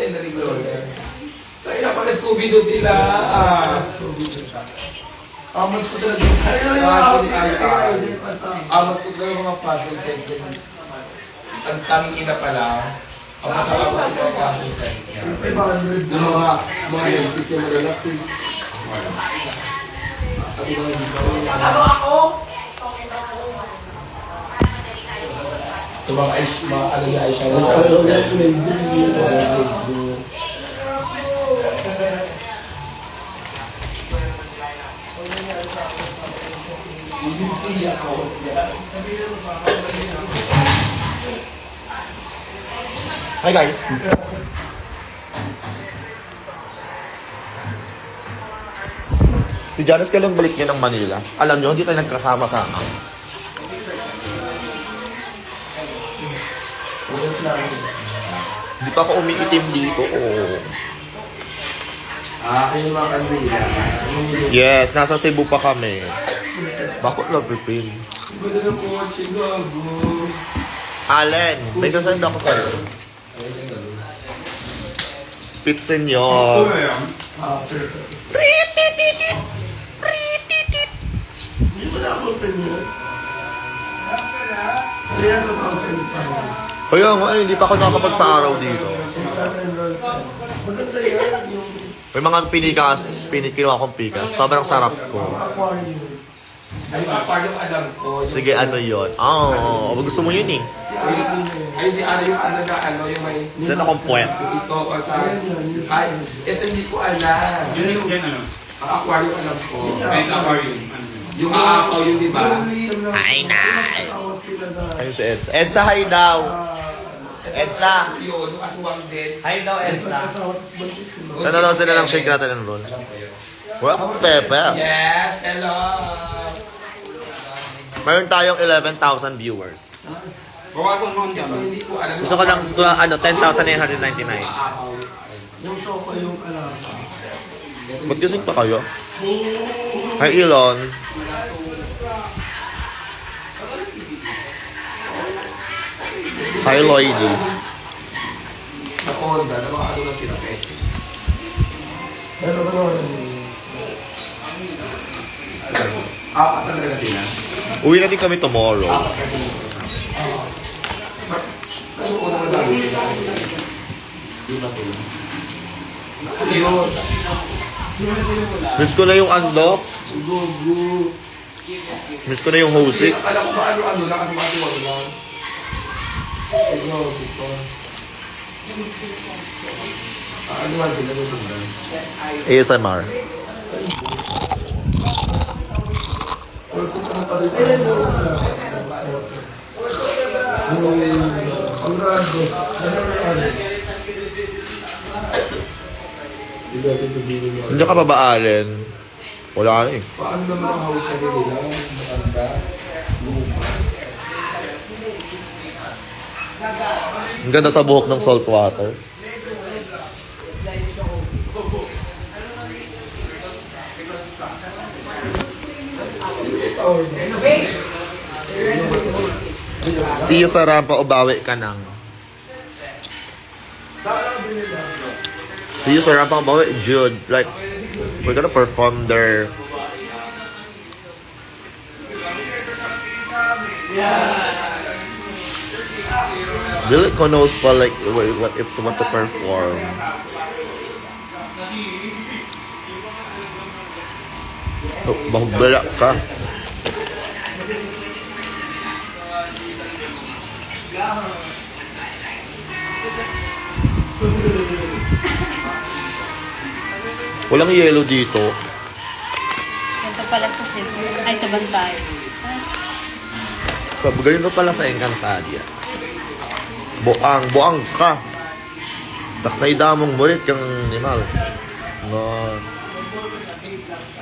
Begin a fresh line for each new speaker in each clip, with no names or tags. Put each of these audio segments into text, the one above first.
natin, nalito. Tayo na pala Scooby-Doo sila. Scooby-Doo siya. Amas ko talaga yung fashion Amas ko talaga mga fashion sense. Ang tanging ina pala. Ang masarap ko sa mga fashion sense niya. Yung mga yentis yung malalaki. Sabi ko nga dito. Ano ako? Ito mga ano niya eyeshadow.
Hi guys! Si Janice kailang balik niya ng Manila. Alam niyo, hindi tayo nagkasama-sama. Hindi pa ako umiitim dito. Oh.
Kayo mga kanila.
Yes, nasa Cebu pa kami. Bakit na pipin?
Ganda na po, Chicago.
Allen, may sasend ako sa'yo. Pip senyor.
Hindi mo na ako pinili.
Kaya nga, hindi pa ako nakakapagpa-araw dito.
Maganda yan yung
May mga pinikinuha akong pikas. Sobrang sarap ko.
aquarium. Ay, aquarium alam ko.
Sige, ano yun? Oh, gusto mo yun eh.
Ay, di ano yung ano na ano yung may...
Saan akong puwet?
Yung ito o sa... Ay, ito hindi ko alam.
Yun yung yan ano?
Ang aquarium alam ko.
Ay, sa aquarium. Ano?
Yung aakaw yun, di ba?
Ay, nay. Ayun si Edsa. Edsa, hi daw. Edsa.
Yun, yung aswang din.
Hi daw, Edsa. Nanonood sila ng shake natin ng roll. Well, Pepe.
Yes, hello.
Mayroon tayong 11,000 viewers.
Bawa ko naman dyan.
Hindi ko alam.
Gusto ko lang, 10,999.
Aakaw.
Yung show ko yung alam.
Ba't gising pa kayo? Hi, Elon. Hi, Lloydie.
Sa Honda, na mga ano na sila eh.
Pero
Apat talaga sila.
Uwi na din kami tomorrow.
Ano ko naman lalo sila? Di ba sila? Yun.
Miss ko na yung unlock. Miss ko na yung hosik.
Alam ko ba ano-ano lang kasi matuwag lang. Ano man sila nasundan?
ASMR. Hindi ka pa ba, Allen? Wala na eh.
Paano naman ang house ka nila? Matanda? Luma?
Ang ganda sa buhok ng salt water. See you sa rampa o bawi ka nang. See you sa rampa o bawi, Jude. Like, we're gonna perform there. Dili ko knows pa like what if you want to perform. Oh, bahugbala ka. Walang yellow dito.
Ganito pala sa Cebu. Ay, sa Bantay.
Sa ganito pala sa Encantadia. Buang ka. Taknay damong mulit kang animal. No.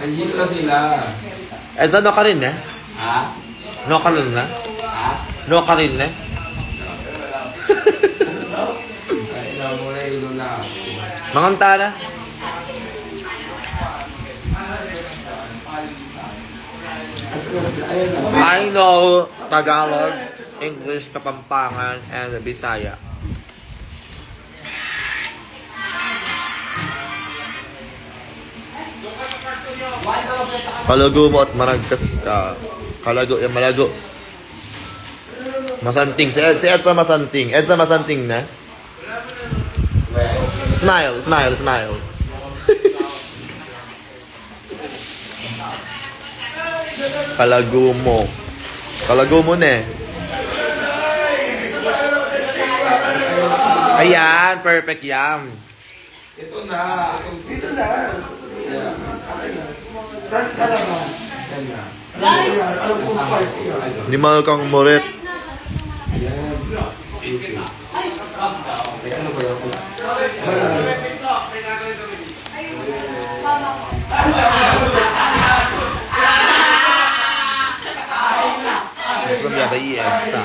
Nandito na sila.
Edsa, no ka rin eh?
Ha?
No ka rin na?
Ha?
No ka rin eh?
Ay, ikaw mo na yun na.
Manganta na. I know Tagalog, English, Kapampangan, and Bisaya. Kalago mo at managkas ka. Kalago, yung malago. Masanting. Si Edsa masanting. Edsa masanting na. Smile, smile, smile. Kalago mo. Kalago mo na eh. Ayan, perfect yan.
Ito na.
Dito na.
Yeah.
Saan ka naman?
Yan na.
Guys!
Alam kong party yan.
Hindi mahal kang murit.
Ayan.
YouTube.
May ano ba yun?
Mas lang yata i-Edsa.